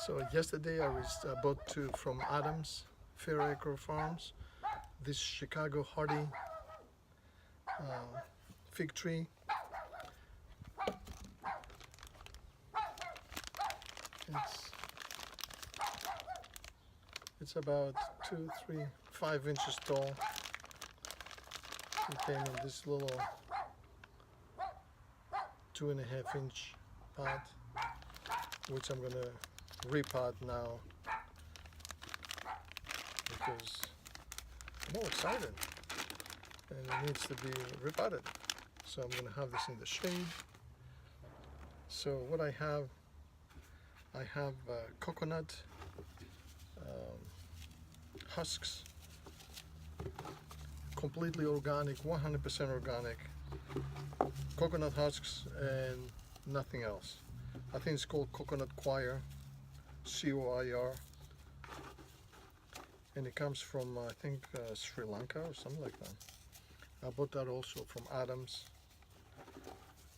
So yesterday I was bought from Adams Fairacre Farms this Chicago hardy fig tree. It's it's about 2, 3, 5 inches tall. It came in this little 2.5-inch pot, which I'm gonna repot now because I'm all excited and it needs to be repotted. So I'm gonna have this in the shade. So what I have coconut husks, completely organic, 100% organic coconut husks and nothing else. I think it's called coconut coir, coir, and it comes from I think Sri Lanka or something like that. I bought that also from Adams.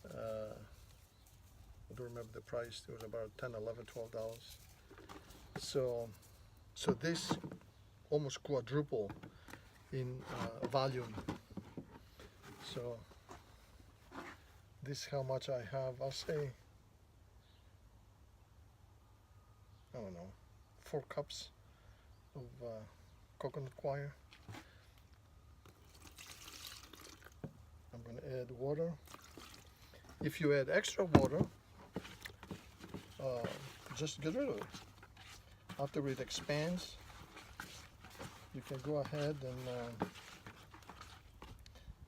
I don't remember the price. It was about $10, $11, $12. So this almost quadruple in volume. So this is how much I have. I'll say, I don't know, 4 cups of coconut coir. I'm going to add water. If you add extra water, just get rid of it. After it expands, you can go ahead and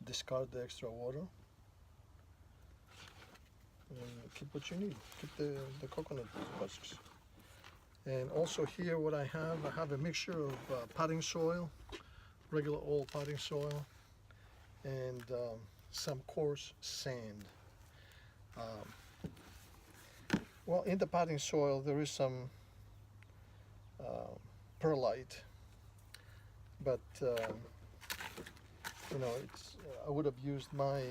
discard the extra water and keep what you need. Keep the coconut husks. And also here what I have a mixture of potting soil, regular old potting soil, and some coarse sand. Well, in the potting soil there is some perlite, but you know, I would have used my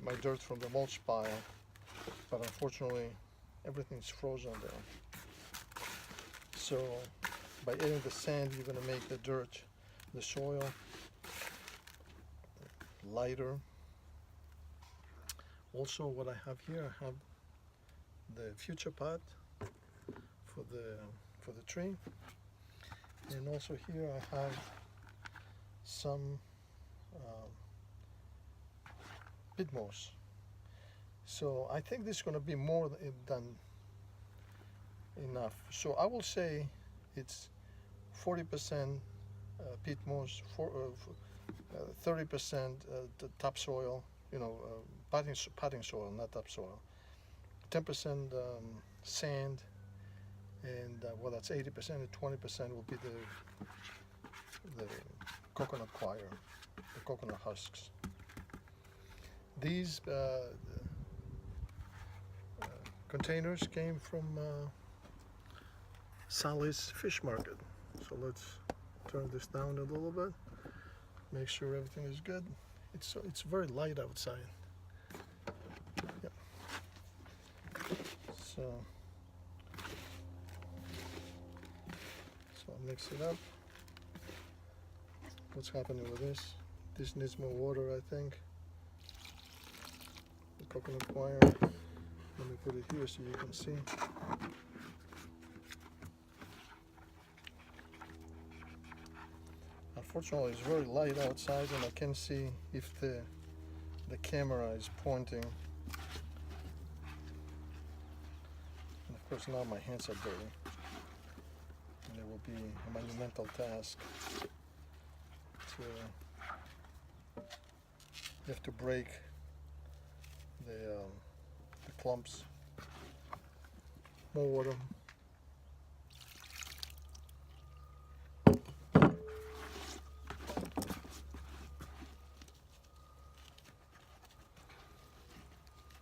my dirt from the mulch pile, but unfortunately everything's frozen there. So by adding the sand, you're going to make the dirt, the soil, lighter. Also, what I have here, I have the future pot for the tree, and also here I have some peat moss. So I think this is going to be more than enough. So I will say it's 40% peat moss, 30% the topsoil, you know, potting soil, not topsoil. 10% sand, and well, that's 80%. And 20% will be the coconut coir, the coconut husks. These containers came from Sally's Fish Market. So let's turn this down a little bit. Make sure everything is good. It's very light outside. Yep. So I'll mix it up. What's happening with this? This needs more water, I think. The coconut coir. Let me put it here so you can see. Unfortunately, it's very light outside, and I can see if the camera is pointing. And of course, now my hands are dirty, and it will be a monumental task to. You have to break the clumps. More water.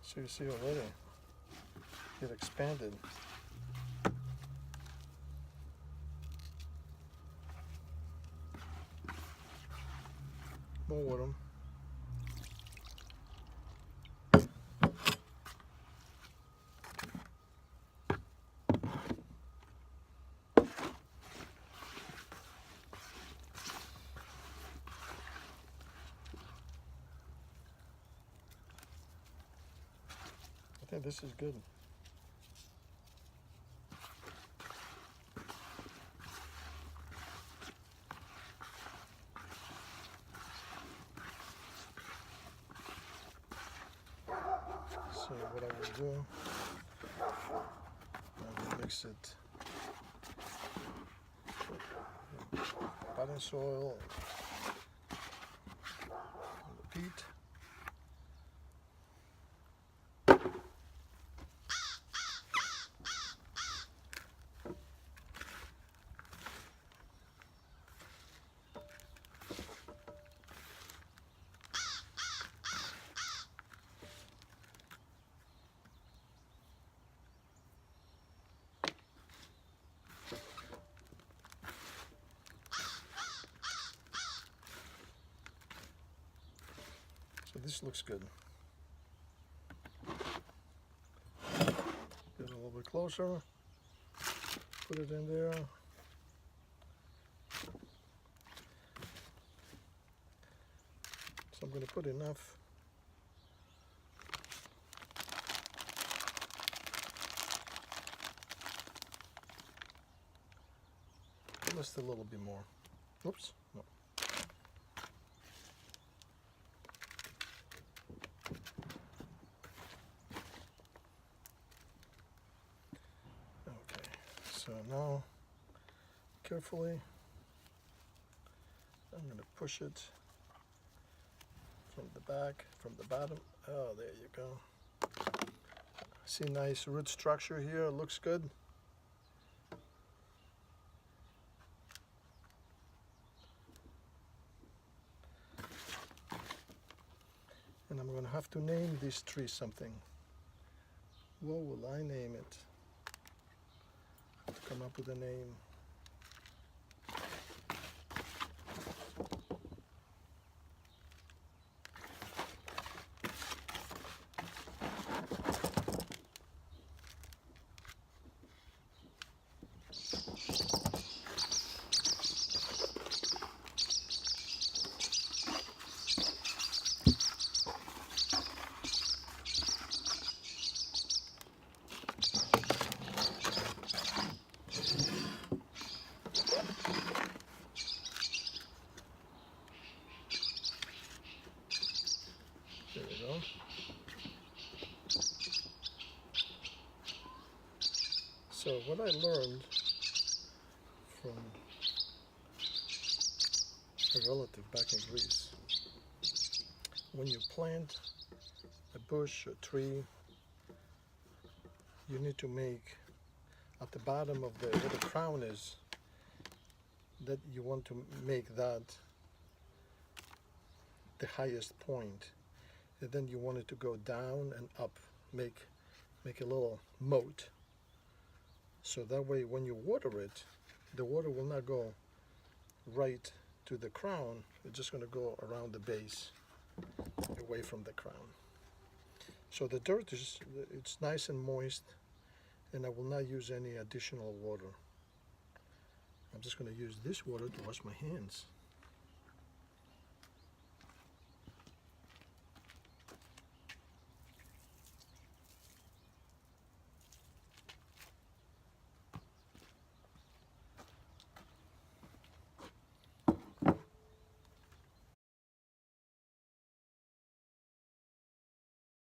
So you see already, it expanded. More water. Okay, this is good. So what I will do, I will mix it potting soil and the peat. So this looks good. Get a little bit closer, put it in there. So I'm going to put enough. Just a little bit more. Oops, no. Okay, so now carefully I'm going to push it from the back, from the bottom. Oh, there you go. See, nice root structure here. Looks good. And I'm going to have to name this tree something. What will I name it? Come up with a name. There we go. So what I learned from a relative back in Greece, when you plant a bush or tree, you need to make at the bottom of where the crown is, that you want to make that the highest point, and then you want it to go down and up, make a little moat, so that way when you water it, the water will not go right to the crown. It's just going to go around the base, away from the crown. So the dirt it's nice and moist, and I will not use any additional water. I'm just going to use this water to wash my hands.